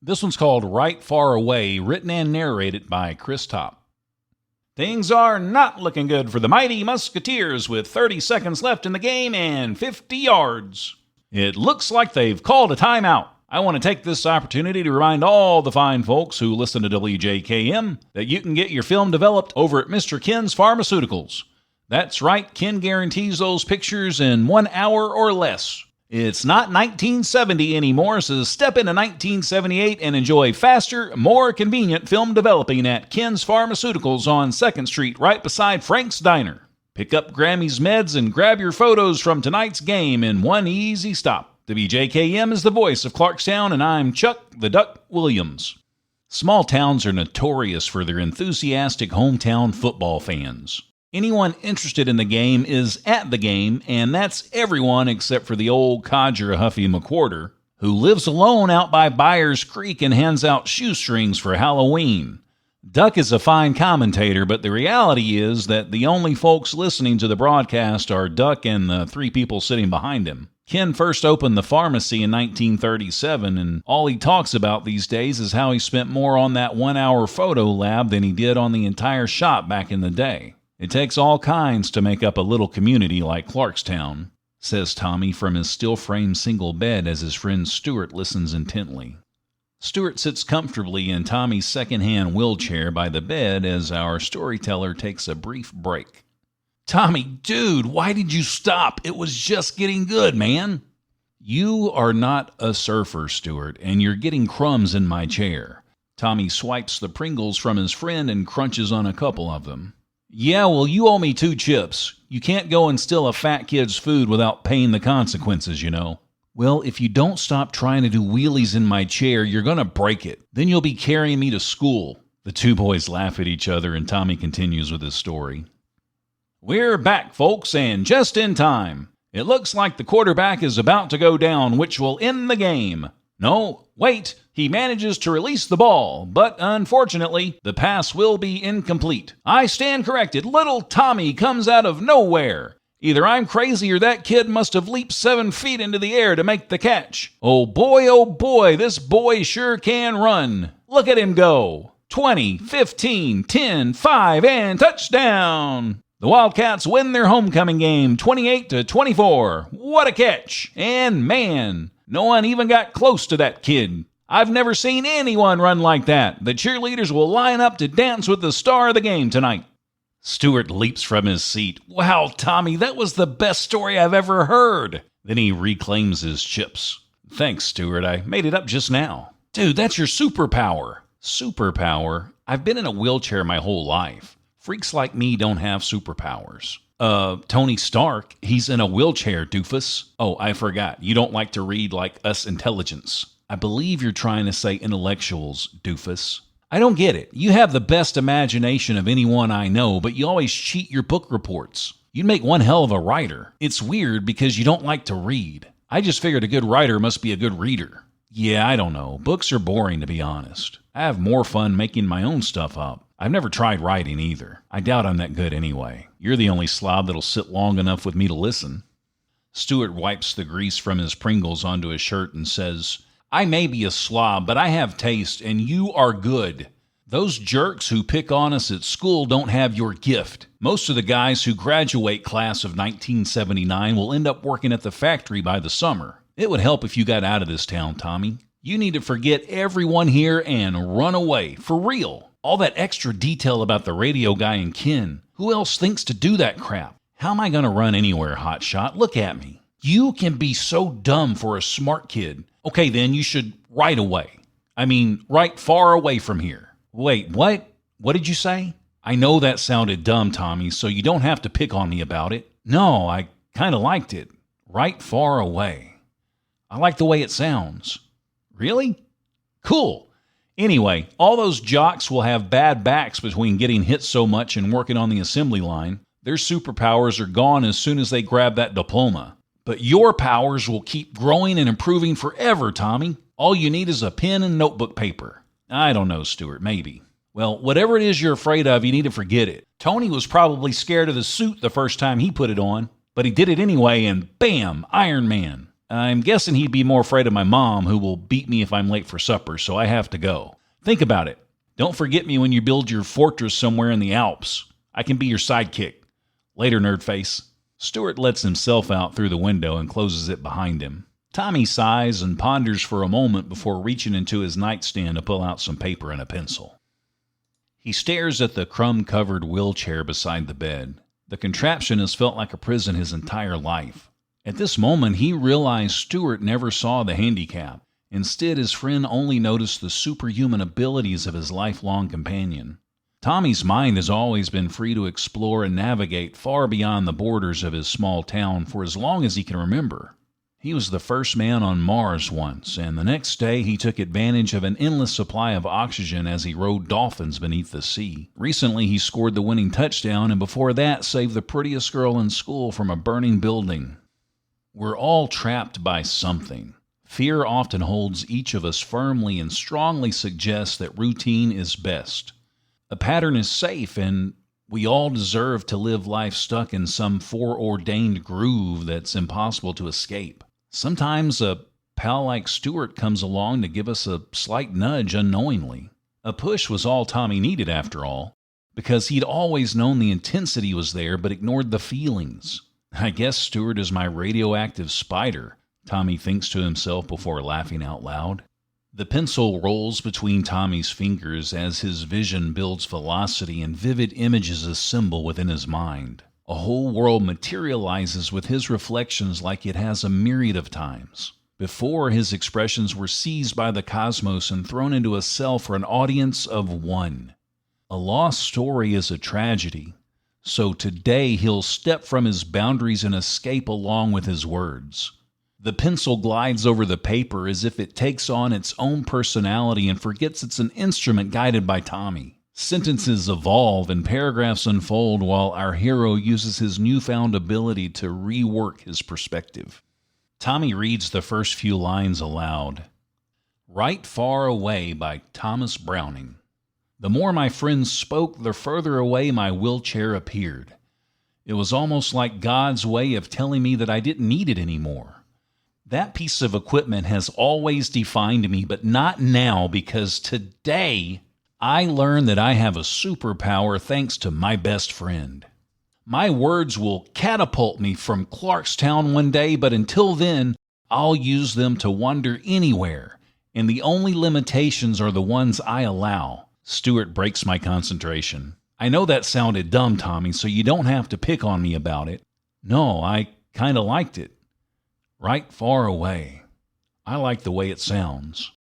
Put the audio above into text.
This one's called Right Far Away, written and narrated by Chris Topp. Things are not looking good for the mighty Musketeers with 30 seconds left in the game and 50 yards. It looks like they've called a timeout. I want to take this opportunity to remind all the fine folks who listen to WJKM that you can get your film developed over at Mr. Ken's Pharmaceuticals. That's right, Ken guarantees those pictures in 1 hour or less. It's not 1970 anymore, so step into 1978 and enjoy faster, more convenient film developing at Ken's Pharmaceuticals on 2nd Street, right beside Frank's Diner. Pick up Grammy's meds and grab your photos from tonight's game in one easy stop. WJKM is the voice of Clarkstown, and I'm Chuck the Duck Williams. Small towns are notorious for their enthusiastic hometown football fans. Anyone interested in the game is at the game, and that's everyone except for the old codger Huffy McWhorter, who lives alone out by Byers Creek and hands out shoestrings for Halloween. Duck is a fine commentator, but the reality is that the only folks listening to the broadcast are Duck and the 3 people sitting behind him. Ken first opened the pharmacy in 1937, and all he talks about these days is how he spent more on that 1-hour photo lab than he did on the entire shop back in the day. It takes all kinds to make up a little community like Clarkstown, says Tommy from his still-frame single bed as his friend Stuart listens intently. Stuart sits comfortably in Tommy's second-hand wheelchair by the bed as our storyteller takes a brief break. Tommy, dude, why did you stop? It was just getting good, man. You are not a surfer, Stuart, and you're getting crumbs in my chair. Tommy swipes the Pringles from his friend and crunches on a couple of them. Yeah, well, you owe me 2 chips. You can't go and steal a fat kid's food without paying the consequences, you know. Well, if you don't stop trying to do wheelies in my chair, you're going to break it. Then you'll be carrying me to school. The 2 boys laugh at each other, and Tommy continues with his story. We're back, folks, and just in time. It looks like the quarterback is about to go down, which will end the game. No, wait, he manages to release the ball, but unfortunately, the pass will be incomplete. I stand corrected. Little Tommy comes out of nowhere. Either I'm crazy or that kid must have leaped 7 feet into the air to make the catch. Oh boy, this boy sure can run. Look at him go. 20, 15, 10, 5, and touchdown. The Wildcats win their homecoming game 28-24. What a catch. And man, no one even got close to that kid. I've never seen anyone run like that. The cheerleaders will line up to dance with the star of the game tonight. Stuart leaps from his seat. Wow, Tommy, that was the best story I've ever heard. Then he reclaims his chips. Thanks, Stuart. I made it up just now. Dude, that's your superpower. Superpower? I've been in a wheelchair my whole life. Freaks like me don't have superpowers. Tony Stark, he's in a wheelchair, doofus. Oh, I forgot. You don't like to read like us intelligence. I believe you're trying to say intellectuals, doofus. I don't get it. You have the best imagination of anyone I know, but you always cheat your book reports. You'd make one hell of a writer. It's weird because you don't like to read. I just figured a good writer must be a good reader. Yeah, I don't know. Books are boring, to be honest. I have more fun making my own stuff up. I've never tried writing either. I doubt I'm that good anyway. You're the only slob that'll sit long enough with me to listen. Stuart wipes the grease from his Pringles onto his shirt and says, I may be a slob, but I have taste, and you are good. Those jerks who pick on us at school don't have your gift. Most of the guys who graduate class of 1979 will end up working at the factory by the summer. It would help if you got out of this town, Tommy. You need to forget everyone here and run away, for real. All that extra detail about the radio guy and Ken. Who else thinks to do that crap? How am I going to run anywhere, hotshot? Look at me. You can be so dumb for a smart kid. Okay, then you should right away. I mean, right far away from here. Wait, what? What did you say? I know that sounded dumb, Tommy, so you don't have to pick on me about it. No, I kind of liked it. Right far away. I like the way it sounds. Really? Cool. Anyway, all those jocks will have bad backs between getting hit so much and working on the assembly line. Their superpowers are gone as soon as they grab that diploma. But your powers will keep growing and improving forever, Tommy. All you need is a pen and notebook paper. I don't know, Stuart, maybe. Well, whatever it is you're afraid of, you need to forget it. Tony was probably scared of the suit the first time he put it on, but he did it anyway, and bam, Iron Man. I'm guessing he'd be more afraid of my mom, who will beat me if I'm late for supper, so I have to go. Think about it. Don't forget me when you build your fortress somewhere in the Alps. I can be your sidekick. Later, nerdface. Stuart lets himself out through the window and closes it behind him. Tommy sighs and ponders for a moment before reaching into his nightstand to pull out some paper and a pencil. He stares at the crumb-covered wheelchair beside the bed. The contraption has felt like a prison his entire life. At this moment, he realized Stuart never saw the handicap. Instead, his friend only noticed the superhuman abilities of his lifelong companion. Tommy's mind has always been free to explore and navigate far beyond the borders of his small town for as long as he can remember. He was the first man on Mars once, and the next day he took advantage of an endless supply of oxygen as he rode dolphins beneath the sea. Recently, he scored the winning touchdown, and before that, saved the prettiest girl in school from a burning building. We're all trapped by something. Fear often holds each of us firmly and strongly suggests that routine is best. A pattern is safe, and we all deserve to live life stuck in some foreordained groove that's impossible to escape. Sometimes a pal like Stuart comes along to give us a slight nudge unknowingly. A push was all Tommy needed after all, because he'd always known the intensity was there but ignored the feelings. I guess Stuart is my radioactive spider, Tommy thinks to himself before laughing out loud. The pencil rolls between Tommy's fingers as his vision builds velocity and vivid images assemble within his mind. A whole world materializes with his reflections like it has a myriad of times. Before, his expressions were seized by the cosmos and thrown into a cell for an audience of one. A lost story is a tragedy, so today he'll step from his boundaries and escape along with his words. The pencil glides over the paper as if it takes on its own personality and forgets it's an instrument guided by Tommy. Sentences evolve and paragraphs unfold while our hero uses his newfound ability to rework his perspective. Tommy reads the first few lines aloud. Right Far Away by Thomas Browning. The more my friend spoke, the further away my wheelchair appeared. It was almost like God's way of telling me that I didn't need it anymore. That piece of equipment has always defined me, but not now, because today I learned that I have a superpower thanks to my best friend. My words will catapult me from Clarkstown one day, but until then, I'll use them to wander anywhere, and the only limitations are the ones I allow. Stuart breaks my concentration. I know that sounded dumb, Tommy, so you don't have to pick on me about it. No, I kind of liked it. Right Far Away. I like the way it sounds.